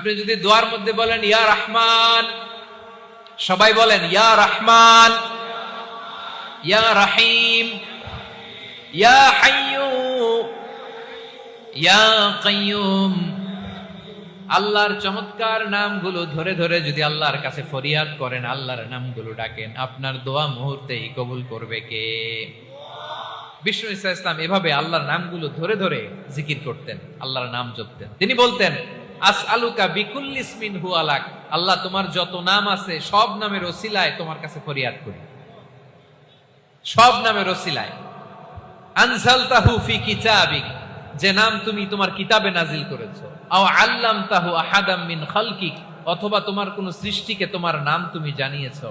আপনি যদি দোয়ার মধ্যে বলেন ইয়া রহমান, সবাই বলেন ইয়া রহমান, ইয়া রহিম, ইয়া হাইয়্যু, ইয়া কাইয়্যুম, আল্লাহর চমৎকার নামগুলো ধরে ধরে যদি আল্লাহর কাছে ফরিয়াদ করেন, আল্লাহর নামগুলো ডাকেন, আপনার দোয়া মুহূর্তেই কবুল করবে কে? বিষ্ণু ঈসা ইসলাম এভাবে আল্লাহর নামগুলো ধরে ধরে জিকির করতেন, আল্লাহর নাম জপতেন। তিনি বলতেন আসআলুকা বিকুল্লি ইসমিন হুয়া লাক, আল্লাহ তোমার যত নাম আছে সব নামের ওসিলায় তোমার কাছে ফরিয়াদ করি, সব নামের ওসিলায়। আনজালতাহু ফি কিতাবিক, যে নাম তুমি তোমার কিতাবে নাজিল করেছো, আও আল্লামতাহু আহাদাম মিন খালকিক, অথবা তোমার কোন সৃষ্টিকে তোমার নাম তুমি জানিয়েছো,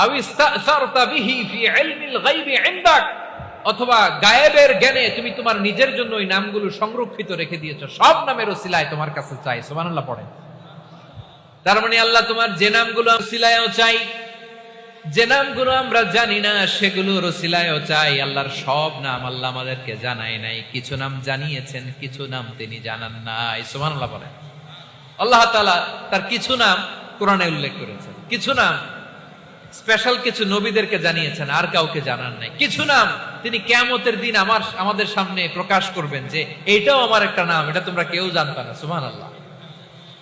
আও ইস্তাসারতা বিহি ফি ইলমিল গায়বি ইনদাক, অথবা গায়েবের জ্ঞানে তুমি তোমার নিজের জন্য ওই নামগুলো সংরক্ষিত রেখে দিয়েছো, সব নামের ওসিলায় তোমার কাছে চাই। সুবহানাল্লাহ পড়েন। তার মানে আল্লাহ তোমার যে নামগুলো ওসিলায়ও চাই, যে নামগুলো আমরা জানি না সেগুলোর ওসিলায়ও চাই। আল্লাহর সব নাম আল্লাহ আমাদেরকে জানায় নাই, কিছু নাম জানিয়েছেন, কিছু নাম তিনি জানান নাই। সুবহানাল্লাহ বলেন। আল্লাহ তাআলা তার কিছু নাম কোরআনে উল্লেখ করেছেন, কিছু নাম স্পেশাল কিছু নবীদেরকে জানিয়েছেন, আর কাউকে জানান নাই। কিছু নাম তিনি কিয়ামতের দিন আমাদের সামনে প্রকাশ করবেন যে এইটাও আমার একটা নাম, এটা তোমরা কেউ জানতা না। সুবহানাল্লাহ,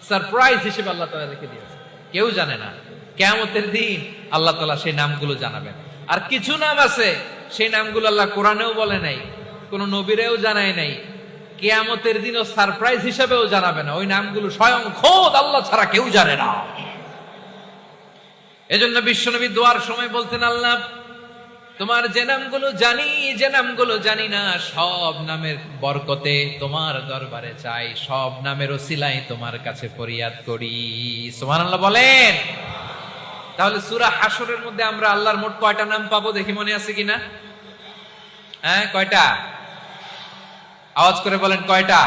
সারপ্রাইজ হিসেবে আল্লাহ তাআলা রেখে দিয়েছেন, কেউ জানে না। কিয়ামতের দিন আল্লাহ তাআলা সেই নামগুলো জানাবেন। আর কিছু নাম আছে সেই নামগুলো আল্লাহ কোরআনেও বলে নাই, কোন নবীরেও জানায় নাই, কিয়ামতের দিনও সারপ্রাইজ হিসেবেও জানাবে না। ওই নামগুলো স্বয়ং খোদ আল্লাহ ছাড়া কেউ জানে না। এজন্য বিশ্বনবী দোয়ার সময় বলতেন, আল্লাহ তোমার যে নামগুলো জানি, যে নামগুলো জানি না, সব নামের বরকতে তোমার দরবারে চাই, সব নামের ওসিলায় তোমার কাছে ফরিয়াদ করি। সুবহানাল্লাহ বলেন। তাহলে সূরা হাশরের মধ্যে আমরা আল্লাহর মোট কয়টা নাম পাবো দেখি, মনে আছে কিনা? হ্যাঁ, কয়টা? আওয়াজ করে বলেন কয়টা?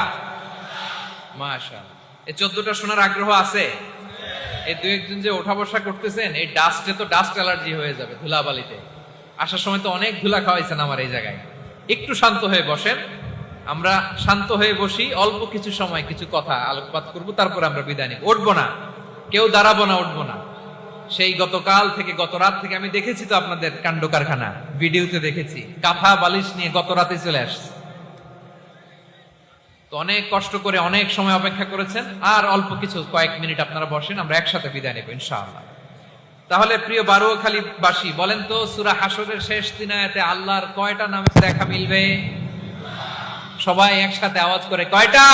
মাশাআল্লাহ। এই 14টা শোনার আগ্রহ আছে? এই দুই একজন যে ওঠা বসা করতেছেন, এই ডাস্টে তো ডাস্ট অ্যালার্জি হয়ে যাবে, ধুলাবালিতে। আসার সময় তো অনেক ধুলা খাওয়াইছেন আমার এই জায়গায়। একটু শান্ত হয়ে বসেন, আমরা শান্ত হয়ে বসি, অল্প কিছু সময় কিছু কথা আলোকপাত করবো, তারপর আমরা বিদায় নিব। উঠবো না, কেউ দাঁড়াবো না, উঠবো না। সেই গতকাল থেকে, গত রাত থেকে আমি দেখেছি তো আপনাদের কাণ্ড কারখানা, ভিডিওতে দেখেছি, কাঁথা বালিশ নিয়ে গত রাতে চলে আসছে। তো অনেক কষ্ট করে অনেক সময় অপেক্ষা করেছেন, আর অল্প কিছু কয়েক মিনিট আপনারা বসেন, আমরা একসাথে বিদায় নেব ইনশাআল্লাহ। তাহলে প্রিয় বারুখালীবাসী, বলেন তো সূরা হাশরের শেষ 3 আয়াতে আল্লাহর কয়টা নামে দেখা মিলবে? সবাই একসাথে আওয়াজ করে কয়টা?